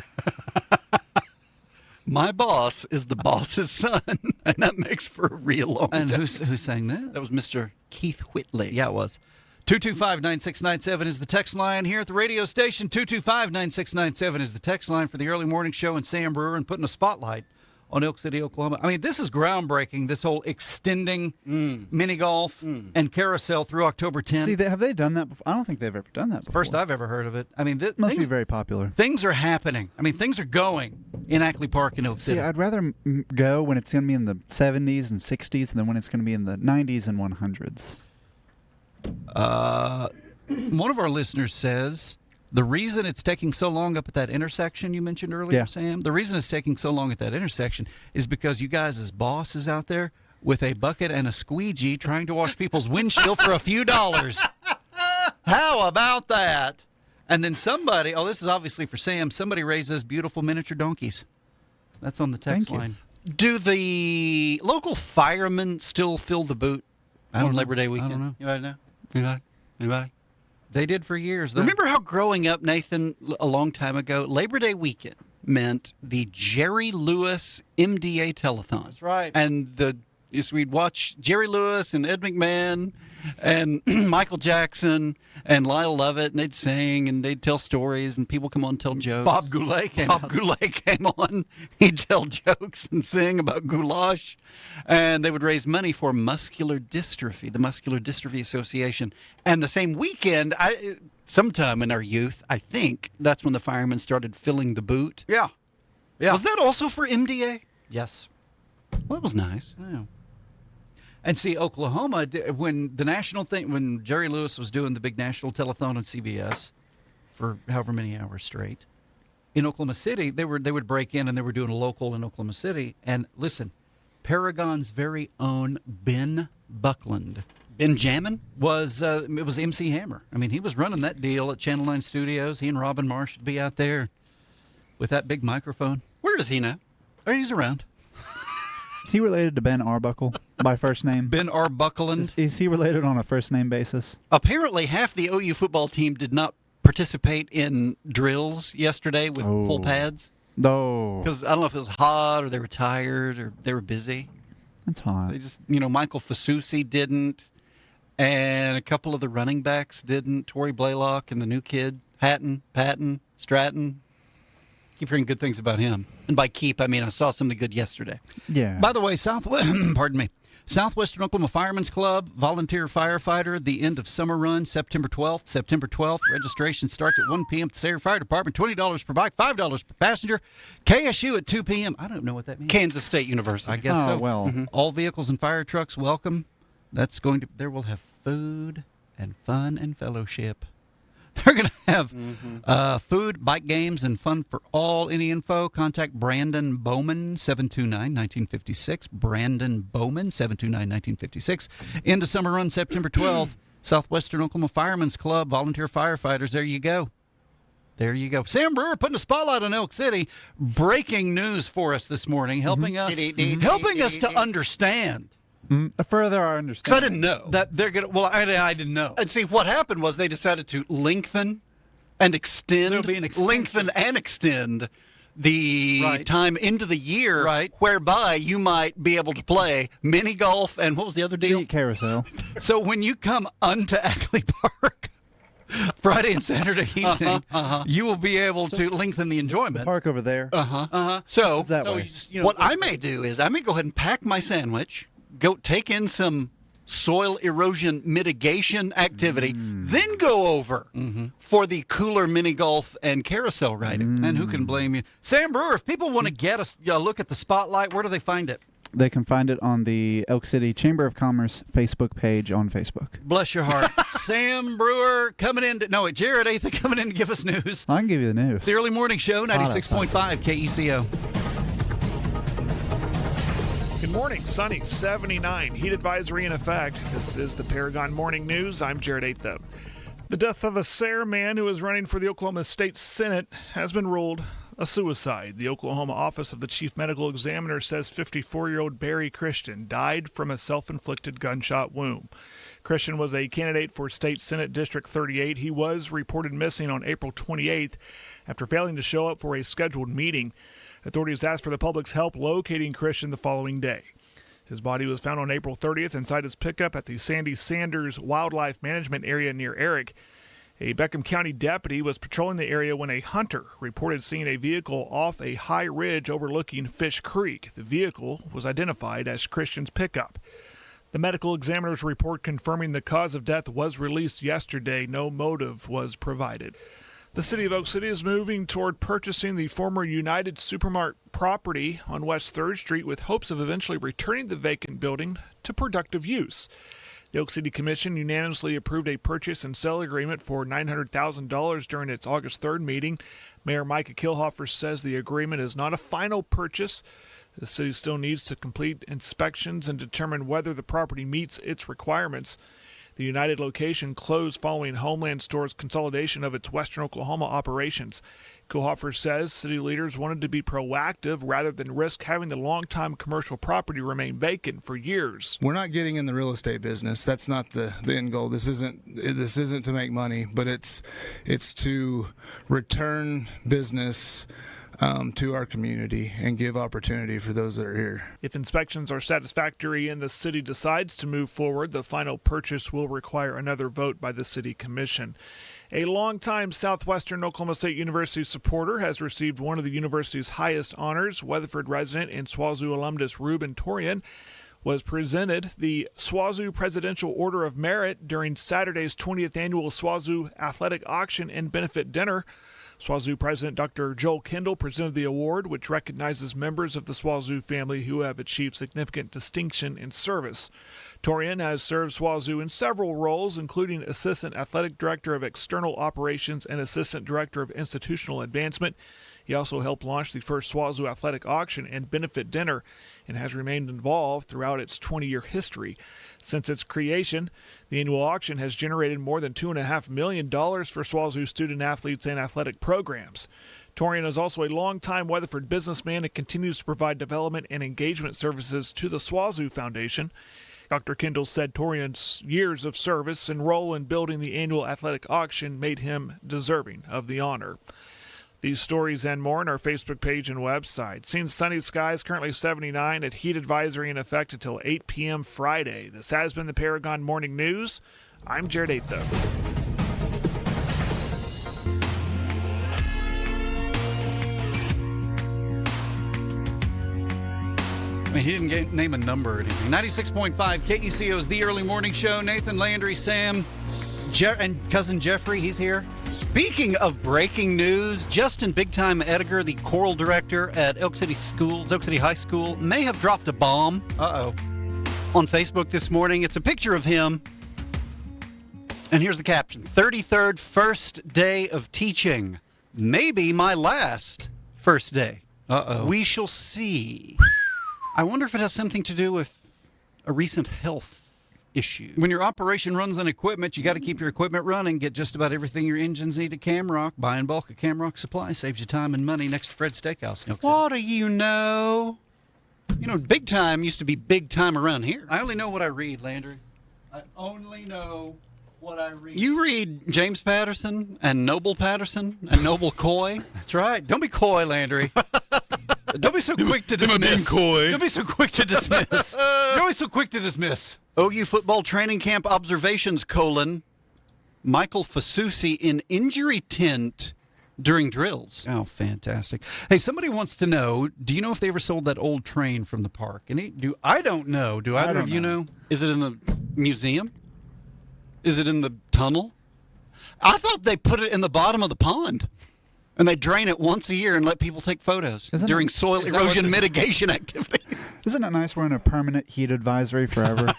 My boss is the boss's son, and that makes for a real long day. And who sang that? That was Mr. Keith Whitley. Yeah, it was. 225-9697 is the text line here at the radio station. 225-9697 is the text line for the early morning show and Sam Brewer and putting a spotlight on Elk City, Oklahoma. I mean, this is groundbreaking, this whole extending mini golf and carousel through October 10th. See, have they done that before? I don't think they've ever done that before. First I've ever heard of it. I mean, Must be very popular. Things are happening. I mean, things are going in Ackley Park in Elk City. See, I'd rather go when it's going to be in the 70s and 60s than when it's going to be in the 90s and 100s. One of our listeners says the reason it's taking so long up at that intersection you mentioned earlier, Sam, the reason it's taking so long at that intersection is because you guys as boss is out there with a bucket and a squeegee trying to wash people's windshield for a few dollars. How about that? And then somebody, this is obviously for Sam, somebody raised those beautiful miniature donkeys. That's on the text line. Do the local firemen still fill the boot on Labor Day weekend? I don't know. Anybody know? Anybody? They did for years, though. Remember how growing up, Nathan, a long time ago, Labor Day weekend meant the Jerry Lewis MDA telethon. That's right. And we'd watch Jerry Lewis and Ed McMahon and Michael Jackson and Lyle Lovett, and they'd sing and they'd tell stories, and people come on and tell jokes. Bob Goulet came on. He'd tell jokes and sing about goulash, and they would raise money for muscular dystrophy, the Muscular Dystrophy Association. And the same weekend, sometime in our youth, I think that's when the firemen started filling the boot. Yeah. Was that also for MDA? Yes. Well, that was nice. Yeah. And see, Oklahoma, when Jerry Lewis was doing the big national telethon on CBS for however many hours straight, in Oklahoma City, they would break in and they were doing a local in Oklahoma City. And listen, Paragon's very own Ben Buckland. Benjamin? It was MC Hammer. I mean, he was running that deal at Channel 9 Studios. He and Robin Marsh would be out there with that big microphone. Where is he now? Oh, he's around. Is he related to Ben Arbuckle by first name? Ben Arbuckland? Is he related on a first name basis? Apparently, half the OU football team did not participate in drills yesterday with full pads. No. Because I don't know if it was hot or they were tired or they were busy. That's hot. They just, Michael Fasusi didn't, and a couple of the running backs didn't. Torrey Blaylock and the new kid, Patton, Stratton. Keep hearing good things about him. And by keep, I mean I saw something good yesterday. Yeah. By the way, Southwestern Oklahoma Firemen's Club, volunteer firefighter, the end of summer run, September 12th. Registration starts at 1 p.m. at the Sayre Fire Department, $20 per bike, $5 per passenger. KSU at 2 p.m. I don't know what that means. Kansas State University. I guess so. Well. All vehicles and fire trucks welcome. There will have food and fun and fellowship. They're going to have food, bike games, and fun for all. Any info, contact Brandon Bowman, 729-1956. Brandon Bowman, 729-1956. End of summer run, September 12th. Southwestern Oklahoma Firemen's Club, volunteer firefighters. There you go. Sam Brewer putting a spotlight on Elk City. Breaking news for us this morning, helping us to understand. Further our understanding. Because I didn't know. That they're going to, well, I didn't know. And see, what happened was they decided to lengthen and extend. There'll be an extension. Lengthen and extend the time into the year, whereby you might be able to play mini golf and what was the other deal? The carousel. So when you come unto Ackley Park Friday and Saturday evening, you will be able to lengthen the enjoyment. The park over there. So, that way. you just, what I may do is I may go ahead and pack my sandwich, go take in some soil erosion mitigation activity, then go over for the cooler mini golf and carousel riding. And who can blame you? Sam Brewer, if people want to get a look at the spotlight, where do they find it? They can find it on the Elk City Chamber of Commerce Facebook page on Facebook. Bless your heart. Sam Brewer coming in. Jared Atha coming in to give us news. I can give you the news. It's the early morning show, 96.5 KECO. Good morning. Sunny, 79. Heat advisory in effect. This is the Paragon Morning News. I'm Jared Atha. The death of a Sayre man who was running for the Oklahoma State Senate has been ruled a suicide. The Oklahoma Office of the Chief Medical Examiner says 54-year-old Barry Christian died from a self-inflicted gunshot wound. Christian was a candidate for State Senate District 38. He was reported missing on April 28th after failing to show up for a scheduled meeting. Authorities asked for the public's help locating Christian the following day. His body was found on April 30th inside his pickup at the Sandy Sanders Wildlife Management Area near Eric. A Beckham County deputy was patrolling the area when a hunter reported seeing a vehicle off a high ridge overlooking Fish Creek. The vehicle was identified as Christian's pickup. The medical examiner's report confirming the cause of death was released yesterday. No motive was provided. The city of Oak City is moving toward purchasing the former United Supermart property on West 3rd Street with hopes of eventually returning the vacant building to productive use. The Oak City Commission unanimously approved a purchase and sale agreement for $900,000 during its August 3rd meeting. Mayor Micah Kilhofer says the agreement is not a final purchase. The city still needs to complete inspections and determine whether the property meets its requirements. The United location closed following Homeland Store's consolidation of its Western Oklahoma operations. Kuhoffer says city leaders wanted to be proactive rather than risk having the longtime commercial property remain vacant for years. We're not getting in the real estate business. That's not the end goal. This isn't to make money, but it's to return business to our community and give opportunity for those that are here. If inspections are satisfactory and the city decides to move forward, the final purchase will require another vote by the city commission. A longtime Southwestern Oklahoma State University supporter has received one of the university's highest honors. Weatherford resident and SWAZU alumnus Ruben Torian was presented the SWAZU Presidential Order of Merit during Saturday's 20th annual SWAZU Athletic Auction and Benefit Dinner. SWAZU President Dr. Joel Kendall presented the award, which recognizes members of the SWAZU family who have achieved significant distinction in service. Torian has served SWAZU in several roles, including Assistant Athletic Director of External Operations and Assistant Director of Institutional Advancement. He also helped launch the first SWAZU Athletic Auction and Benefit Dinner and has remained involved throughout its 20-year history. Since its creation, the annual auction has generated more than $2.5 million for SWAZU student athletes and athletic programs. Torian is also a longtime Weatherford businessman and continues to provide development and engagement services to the SWAZU Foundation. Dr. Kendall said Torian's years of service and role in building the annual athletic auction made him deserving of the honor. These stories and more on our Facebook page and website. Seeing sunny skies, currently 79, at heat advisory in effect until 8 p.m. Friday. This has been the Paragon Morning News. I'm Jared Atham. I mean, he didn't name a number or anything. 96.5 KECO is the early morning show. Nathan, Landry, Sam, and cousin Jeffrey, he's here. Speaking of breaking news, Justin Big Time Ediger, the choral director at Elk City High School, may have dropped a bomb. On Facebook this morning. It's a picture of him. And here's the caption. 33rd first day of teaching. Maybe my last first day. We shall see. I wonder if it has something to do with a recent health issue. When your operation runs on equipment, you got to keep your equipment running. Get just about everything your engines need at Camrock. Buy in bulk at Camrock Supply saves you time and money next to Fred's Steakhouse. What do you know? You know, Big Time used to be Big Time around here. I only know what I read, Landry. I only know what I read. You read James Patterson and Noble Patterson and Noble Coy. That's right. Don't be coy, Landry. Don't be so quick to dismiss. Don't be so quick to dismiss. Don't be so quick to dismiss. OU football training camp observations, Michael Fasusi in injury tent during drills. Oh, fantastic. Hey, somebody wants to know, do you know if they ever sold that old train from the park? I don't know. Do either of you know? Is it in the museum? Is it in the tunnel? I thought they put it in the bottom of the pond. And they drain it once a year and let people take photos during soil erosion mitigation activities. Isn't it nice we're in a permanent heat advisory forever?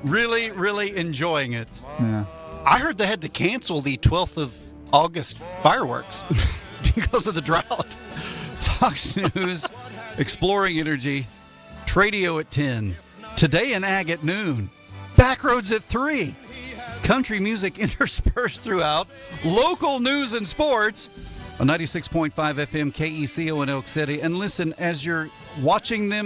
Really, really enjoying it. Yeah. I heard they had to cancel the 12th of August fireworks because of the drought. Fox News, Exploring Energy, Tradio at 10, Today in Ag at noon, Backroads at 3. Country music interspersed throughout, local news and sports on 96.5 FM KECO in Elk City. And listen, as you're watching them